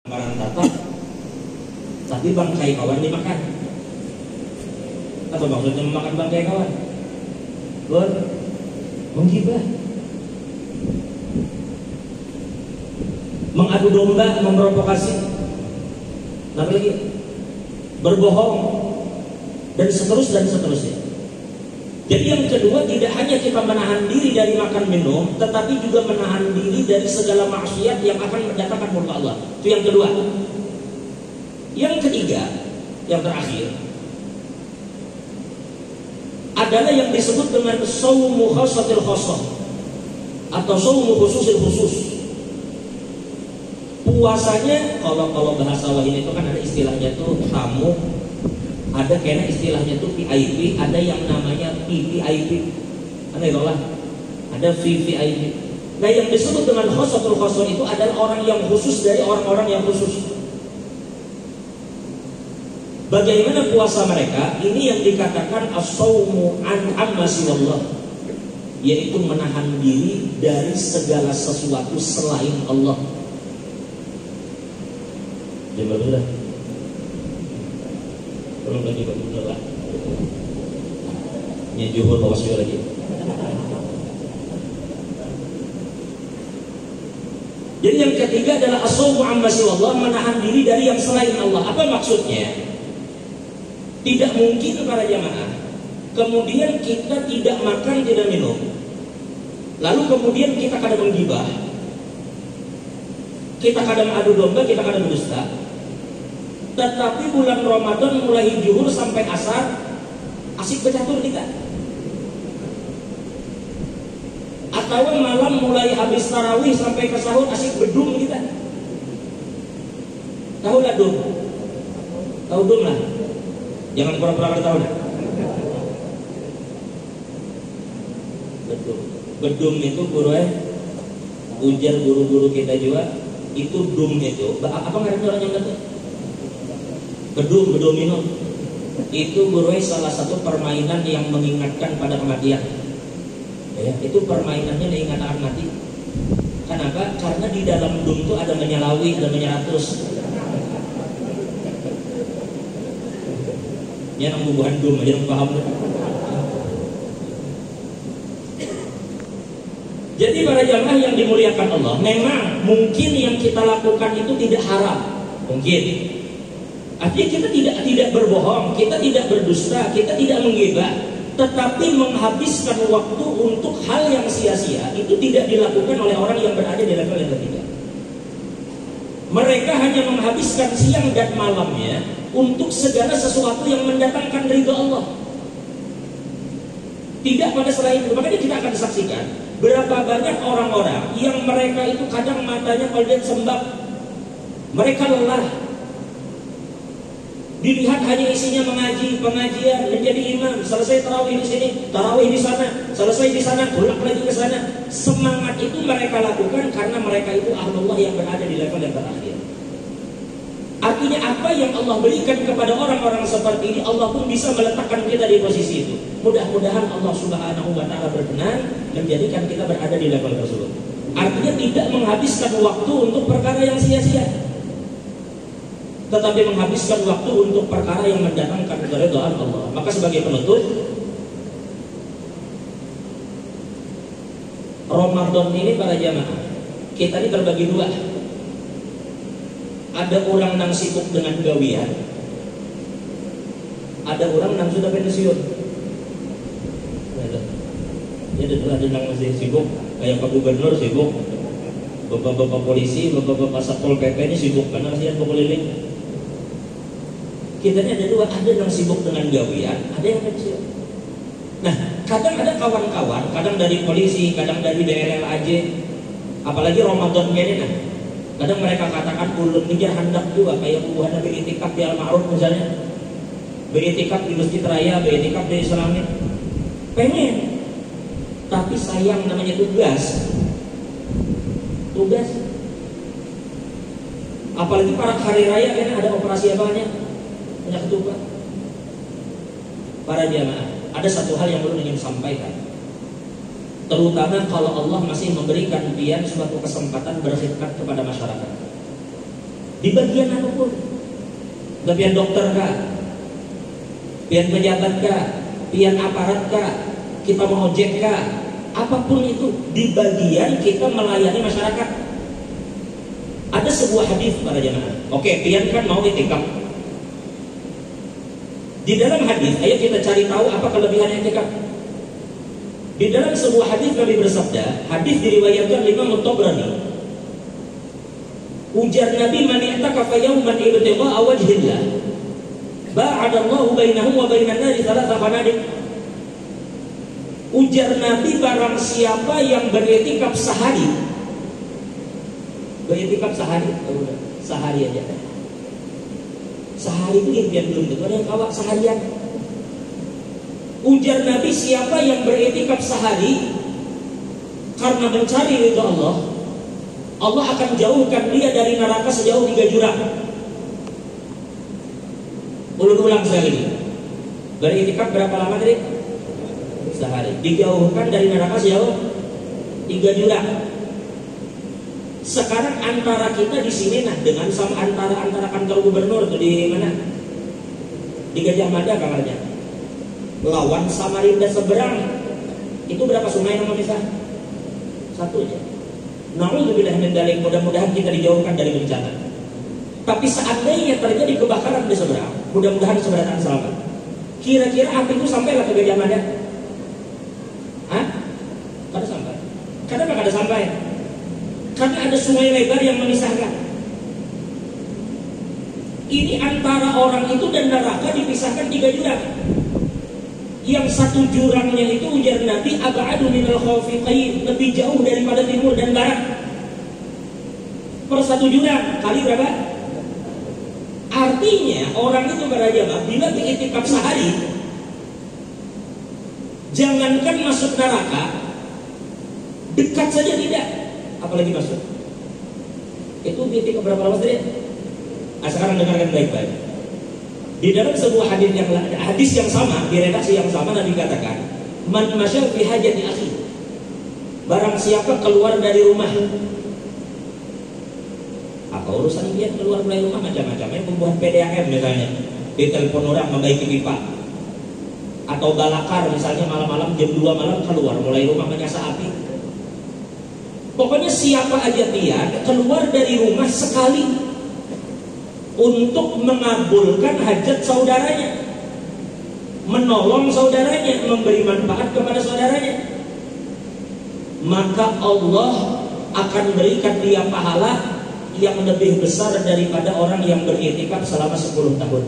barang tatap, tapi bangkai kawan dimakan. Apa maksudnya memakan bangkai kawan? Menggibah, mengadu domba, memprovokasi, apa lagi? Berbohong, dan seterusnya. Jadi yang kedua, tidak hanya kita menahan diri dari makan minum, tetapi juga menahan diri dari segala maksiat yang akan mendatangkan murka Allah. Itu yang kedua. Yang ketiga, yang terakhir, adalah yang disebut dengan shaumu khassatil khassah atau shaumu khususil khusus. Puasanya, kalau bahasa wahid itu kan ada istilahnya tuh tamu, ada kena istilahnya tuh VIP, ada yang namanya PPIP, ada VVIP. Nah, yang disebut dengan khassatul khassah itu adalah orang yang khusus dari orang-orang yang khusus. Bagaimana puasa mereka? Ini yang dikatakan as-shaumu an amma siwallah, yaitu menahan diri dari segala sesuatu selain Allah. Jemaah, belum lagi betul lah. Ini juhur bawa suara lagi. Jadi yang ketiga adalah as-shaumu amma siwallah, menahan diri dari yang selain Allah. Apa maksudnya? Tidak mungkin para jamaah kemudian kita tidak makan, tidak minum, lalu kemudian kita kadang menggibah, kita kadang adu domba, kita kadang berdusta, tetapi bulan Ramadan mulai zuhur sampai asar asik bercatur kita, atau malam mulai habis tarawih sampai ke sahur asik bedum kita. Tahu lah dum? Tahu dum lah? Jangan pura-pura tahu dah. Betul. Bedum itu ujar guru-guru kita juga, itu dum itu. Apa ngarep orang yang kata? Bedum. Itu salah satu permainan yang mengingatkan pada kematian. Ya, itu permainannya mengingatkan mati. Kenapa? Karena di dalam dum itu ada menyalawi, ada menyeratus. Ya, nang bubuhan dum aja paham. Jadi para jamaah yang dimuliakan Allah, memang mungkin yang kita lakukan itu tidak haram, mungkin. Artinya kita tidak berbohong, kita tidak berdusta, kita tidak menggibah, tetapi menghabiskan waktu untuk hal yang sia-sia itu tidak dilakukan oleh orang yang berada di level yang ketiga. Mereka hanya menghabiskan siang dan malamnya untuk segala sesuatu yang mendatangkan ridho Allah, tidak pada selain itu. Makanya kita akan saksikan berapa banyak orang-orang yang mereka itu kadang matanya kalau dia sembab, mereka lelah, dilihat hanya isinya mengaji, pengajian, menjadi imam, selesai tarawih di sini, tarawih di sana, selesai di sana, pulang lagi ke sana. Semangat itu mereka lakukan karena mereka itu ahlullah yang berada di level yang terakhir. Artinya apa yang Allah berikan kepada orang-orang seperti ini, Allah pun bisa meletakkan kita di posisi itu. Mudah-mudahan Allah Subhanahu wa Ta'ala berkenan menjadikan kita berada di level tersebut. Artinya tidak menghabiskan waktu untuk perkara yang sia-sia, tetapi menghabiskan waktu untuk perkara yang mendatangkan keridhaan Allah. Maka sebagai penutup, Ramadan ini para jamaah, kita ini terbagi dua. Ada orang yang sibuk dengan gawian, ada orang yang sudah pensiun. Ada yang masih sibuk, kayak Pak Gubernur sibuk, bapak-bapak polisi, bapak-bapak Satpol PP ini sibuk karena kasihan keliling. Kita ini ada dua, ada yang sibuk dengan gawian, ada yang pensiun. Nah, kadang ada kawan-kawan, kadang dari polisi, kadang dari daerah aja, apalagi Ramadan ini, nah, kadang mereka katakan ulun ngejar hendak juga kayak bubuhan beritikaf di Al-Ma'ruf misalnya, beritikaf di Masjid Raya, beritikaf di Islami, pengen, tapi sayang namanya tugas. Apalagi para hari raya kan ada operasi apanya? Punya ketupat. Para jamaah, ada satu hal yang perlu ingin sampaikan. terutama kalau Allah masih memberikan pian suatu kesempatan berkhidmat kepada masyarakat. di bagian apapun. Pian dokter kah, pian pejabat kah, pian aparat kah, kita mau ojek kah, apapun itu, di bagian kita melayani masyarakat. Ada sebuah hadis para jemaah. Oke, pian kan mau itikaf. Di dalam hadis, ayo kita cari tahu apa kelebihan itikaf. Di dalam sebuah hadis Nabi bersabda, hadis diriwayatkan Imam Tabrani. Ujar Nabi, man i'takafa yawman ibtigha'a wajhillah ba'adallahu bainahu wa bainan nari thalatha qanadik. Ujar Nabi, barang siapa yang beriktikaf sehari, beriktikaf sehari, sehari aja. Sehari itu impian belum tentu ada yang kawak seharian. Ujar Nabi, siapa yang beriktikaf sehari karena mencari ridha Allah, Allah akan jauhkan dia dari neraka sejauh 3 jurang. Ulang sekali. Beriktikaf berapa lama tadi? Sehari. Dijauhkan dari neraka sejauh 3 jurang. Sekarang antara kita di sini nah dengan sama antara kantor gubernur tuh di mana? Di Gajah Mada kamarnya. Lawan Samarinda seberang. Itu berapa sungai nama misah? 1 aja. Na'udzubillah min dzalik, mudah-mudahan kita dijauhkan dari bencana. Tapi seandainya terjadi kebakaran di seberang, mudah-mudahan seberang selamat. Kira-kira api itu sampailah ke Gajah Mada? Hah? Kada sampai. Kenapa kada sampai? Karena ada sungai lebar yang memisahkan. Ini antara orang itu dan neraka dipisahkan 3 jurang. Yang 1 jurangnya itu ujar Nabi ab'adu minal khafiqain, lebih jauh daripada timur dan barat. Per 1 jurang kali berapa? Artinya orang itu berjamaah bila beriktikaf sehari, jangankan masuk neraka, dekat saja tidak, apalagi masuk. Itu beriktikaf berapa lama tadi? Sekarang dengarkan baik-baik. Di dalam sebuah hadis yang sama, di redaksi yang sama Nabi katakan, man masya fi hajati akhi, barang siapa keluar dari rumah, apa urusan dia keluar dari rumah macam-macam, pembuat PDAM misalnya, di telepon orang membaiki pipa, atau balakar misalnya malam-malam jam 2 malam keluar mulai rumah menyasa api. Pokoknya siapa aja dia keluar dari rumah sekali untuk mengabulkan hajat saudaranya, menolong saudaranya, memberi manfaat kepada saudaranya, maka Allah akan berikan dia pahala yang lebih besar daripada orang yang beriktikaf selama 10 tahun.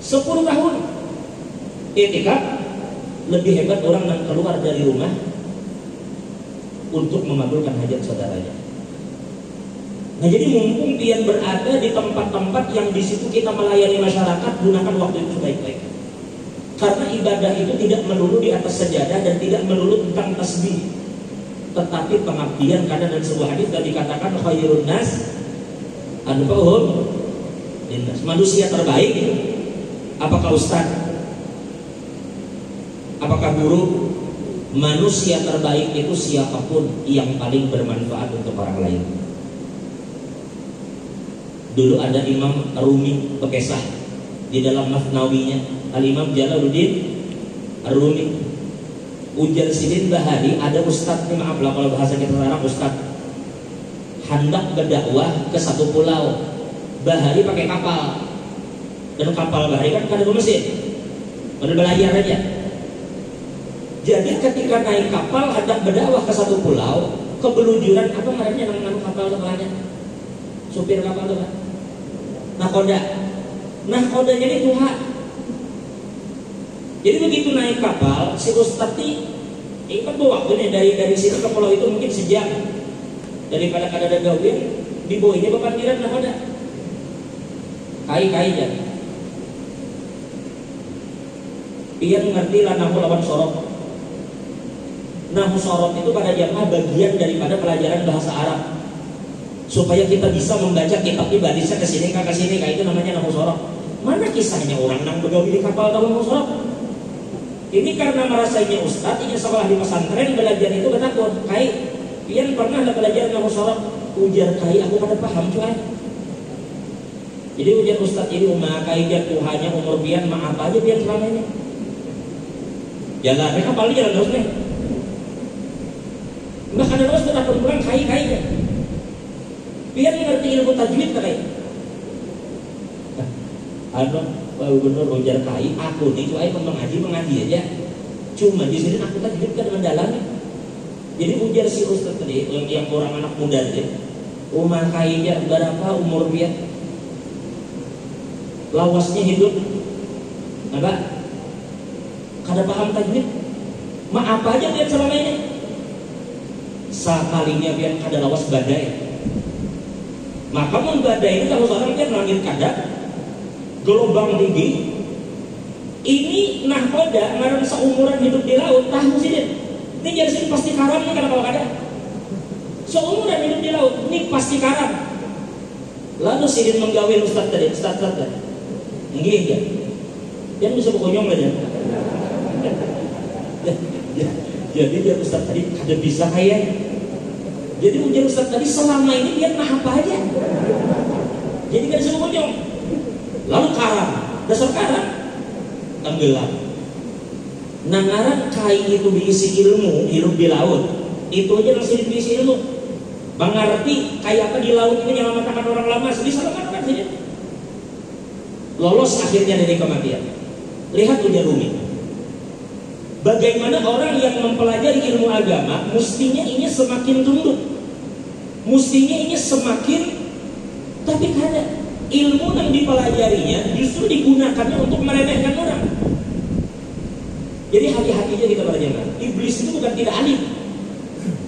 10 tahun iktikaf lebih hebat orang yang keluar dari rumah untuk mengabulkan hajat saudaranya. Nah, jadi mumpung pian berada di tempat-tempat yang di situ kita melayani masyarakat, gunakan waktu itu baik-baik. Karena ibadah itu tidak melulu di atas sajadah dan tidak melulu tentang tasbih, tetapi pengabdian. Karena dalam sebuah hadis tadi dikatakan khairun nas anfa'uhum linnas. Manusia terbaik, apakah ustaz? Apakah guru? Manusia terbaik itu siapapun yang paling bermanfaat untuk orang lain. Dulu ada Imam Rumi Pekesah, di dalam Masnawinya Al-Imam Jalaluddin Ar-Rumi, ujar Sidin Bahari, ada ustadz, maaf lah kalau bahasa kita sekarang, ustadz hendak berdakwah ke satu pulau. Bahari pakai kapal, dan kapal Bahari kan ada mesin, pada belayar aja. Jadi ketika naik kapal hendak berdakwah ke satu pulau, kebelujuran apa namanya nang kapal sebelahnya, supir kapal itu kan nahkoda jadi Tuhan. Jadi begitu naik kapal, si Ustadz ini kan bawa waktu nih dari sini ke pulau itu mungkin sejam, daripada kada ada gawin dibawanya bapak nahkoda kai ya. Pian ngerti lah nahu lawan sorot. Nahu sorot itu pada jamaah bagian daripada pelajaran bahasa Arab, supaya kita bisa membaca kitab ibadisnya kesini kayak itu namanya nahu sorot. Mana kisahnya orang nang begawi di kapal tahu nahu sorot? Ini karena merasanya ustadz ingin sekolah di pesantren, belajar itu bertakut. Pian pernah belajar nahu sorot, ujar kai aku kada paham cuy. Jadi ujar Ustaz ini kai dia Tuhannya umur bian maaf aja biar selama ini. Jalan mereka paling jalan terus nih. Mbak kada terus tetap pulang kai kan. Biar ngerti ilmu tajwid kai. Benar ujar kai aku nih cuy mengaji aja. Cuma di sini aku tajwid kan mendalami. Jadi ujar si Ustaz tadi yang orang anak muda tadi, umah kainya berapa umur dia? Lawasnya hidup, apa? Kada paham tajwid? Maaf aja dia selama ini. Sekalinya dia kada lawas badai. Maka mun badai itu kalau seorang dia langit kada, gelombang tinggi. Ini nahkoda ngaran seumuran hidup di laut tahu sih. Ini jadi sini pasti karam nih kalau ada. Seumuran hidup di laut, ini pasti karam. Lalu sidin menggawin Ustaz tadi. Enggak. Dia bisa berkonyong aja. Jadi dia Ustaz tadi ada bisa kayak. Jadi ujar Ustaz tadi selama ini dia nah apa aja. Jadi kan bisa berkonyong. Lalu karam, dasar karam tenggelam. Nangaran kai itu diisi ilmu, hidup di laut. Itu aja langsung diisi ilmu. Mengerti kayak apa di laut ini yang menyelamatkan orang lama, bisa selamatkan saja. Lolos akhirnya dari kematian. Lihat ujar Rumi. Bagaimana orang yang mempelajari ilmu agama, mestinya ini semakin tunduk. Mestinya ini semakin, tapi kada. Ilmu yang dipelajarinya justru digunakannya untuk meremehkan orang. Jadi hati-hatinya kita pada jemaah. Iblis itu bukan tidak alim.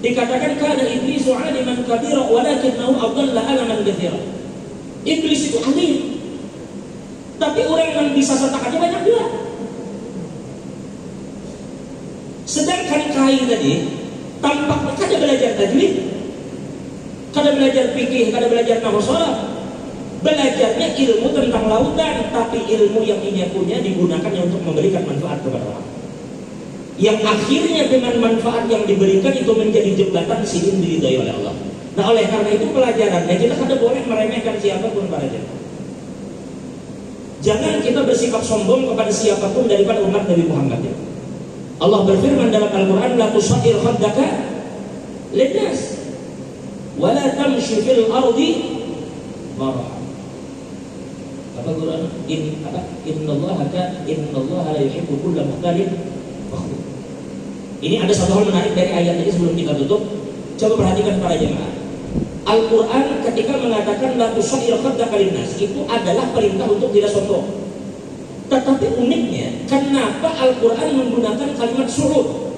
Dikatakan kana iblisu aliman kabira walakinnahu adalla alaman katsira. Iblis itu alim. Tapi orang yang bisa satakannya banyak juga. Sedangkan kai tadi tampaknya kada belajar tajwid, kada belajar fikih, kada belajar nahwu sharaf. Belajarnya ilmu tentang lautan, tapi ilmu yang ia punya digunakannya untuk memberikan manfaat kepada orang. Yang akhirnya dengan manfaat yang diberikan itu menjadi jembatan sidin diridhai oleh Allah. Nah oleh karena itu pelajarannya kita kada boleh meremehkan siapapun para jemaah. Jangan kita bersikap sombong kepada siapapun daripada umat Nabi Muhammad. Allah berfirman dalam Al-Quran, la tusair khaddaka linnas wa la tamshi fil ardi marha. Apa Quran? Innallaha la yuhibbu kulla mukhtalin fakhur. Ini ada satu hal menarik dari ayat ini sebelum kita tutup. Coba perhatikan para jemaah. Al-Quran ketika mengatakan la tusair khaddaka linnas, itu adalah perintah untuk tidak sombong. Tetapi uniknya, kenapa Al-Quran menggunakan kalimat suhur?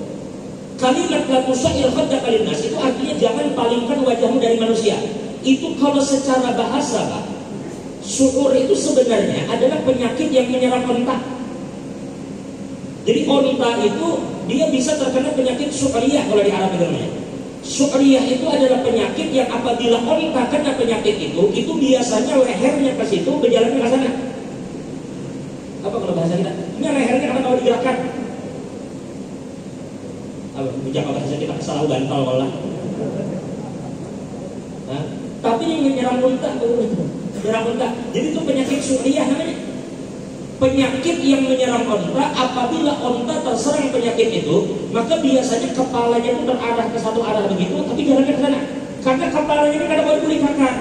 Kalimat la tusair khaddaka linnas itu artinya jangan palingkan wajahmu dari manusia. Itu kalau secara bahasa, Pak, suhur itu sebenarnya adalah penyakit yang menyerang onta. Jadi onta itu dia bisa terkena penyakit su'riyah kalau di Arab namanya. Su'riyah itu adalah penyakit yang apabila onta kena penyakit itu biasanya lehernya ke situ, berjalannya ke sana. Apa kalau bahasa kita? Ini lehernya karena kalau digerakkan. Apa bijak bahasa kita salah bantal lah. Nah, tapi yang menyerang onta, menyerang onta. Jadi itu penyakit su'riyah namanya. Penyakit yang menyerang onta, apabila onta terserang penyakit itu, maka biasanya kepalanya itu terarah ke satu arah begitu, tapi jalannya ke sana. Karena kepalanya ini kada boleh dilihatkan.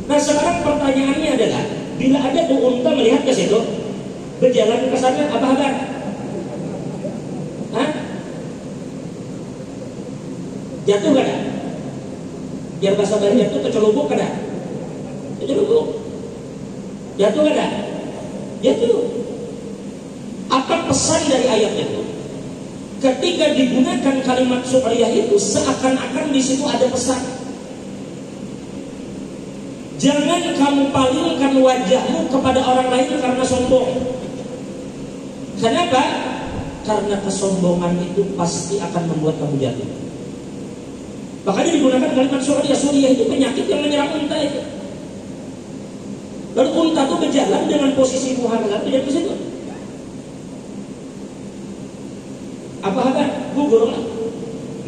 Nah sekarang pertanyaannya adalah, bila ada tuh onta melihat ke situ, berjalan ke sana, apa kabar? Hah? Jatuh kada? Biar bahasa baru jatuh kecelubuk kada? Kecelubuk. Jatuh kada? Jatuh. Apa pesan dari ayat itu? Ketika digunakan kalimat su'riyah itu, seakan-akan di situ ada pesan. Jangan kamu palingkan wajahmu kepada orang lain karena sombong. Kenapa? Karena kesombongan itu pasti akan membuat kamu jatuh. Makanya digunakan kalimat su'riyah. Su'riyah itu penyakit yang menyerang unta itu. Lalu unta itu berjalan dengan posisi muharram itu di situ. Apa kabar? Gugur lah.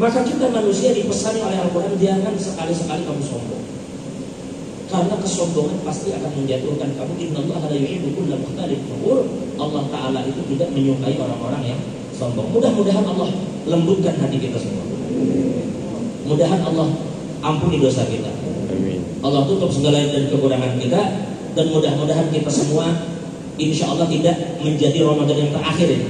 Maka kita manusia dipesani oleh Al-Quran, jangan sekali-sekali kamu sombong. Karena kesombongan pasti akan menjatuhkan kamu. Innallaha la yuhibbu kulla mukhtalin fakhur. Allah Ta'ala itu tidak menyukai orang-orang yang sombong. Mudah-mudahan Allah lembutkan hati kita semua. Mudahan Allah ampuni dosa kita. Allah tutup segala dan kekurangan kita. Dan mudah-mudahan kita semua insya Allah tidak menjadi Ramadan yang terakhir ini.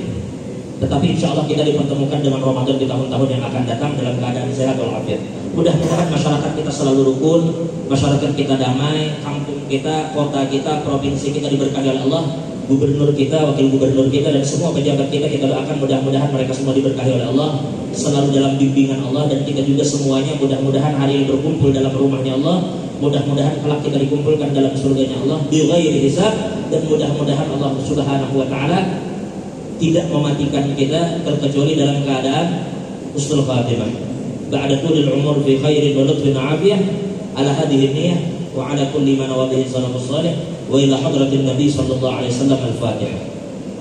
Tetapi insya Allah kita dipertemukan dengan Ramadan di tahun-tahun yang akan datang dalam keadaan sehat walafiat. Mudah-mudahan masyarakat kita selalu rukun, masyarakat kita damai, kampung kita, kota kita, provinsi kita diberkahi oleh Allah, gubernur kita, wakil gubernur kita, dan semua pejabat kita doakan mudah-mudahan mereka semua diberkahi oleh Allah, selalu dalam bimbingan Allah, dan kita juga semuanya mudah-mudahan hari ini berkumpul dalam rumahnya Allah. Mudah-mudahan kelak kita dikumpulkan dalam surganya Allah bighairi hisab, dan mudah-mudahan Allah Subhanahu wa taala tidak mematikan kita terkecuali dalam keadaan husnul khatimah. Ba'da tulil umur fi khairin wa lutfin afiyah ala hadhihi niyyah wa ala kulli man wadhihi salafus salih wa ila hadratin nabi sallallahu alaihi wasallam al-Fatihah.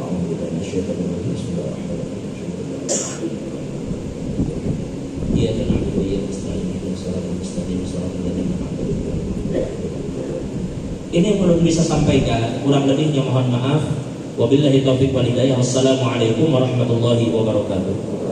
A'udzu billahi minasyaitonir rajim. Ya dan aku ya mustaqim salatul mustaqim salatul ladzina an'amta alaihim. Ini yang belum bisa sampaikan, kurang lebihnya mohon maaf. Wabillahi taufiq wal hidayah. Wassalamualaikum warahmatullahi wabarakatuh.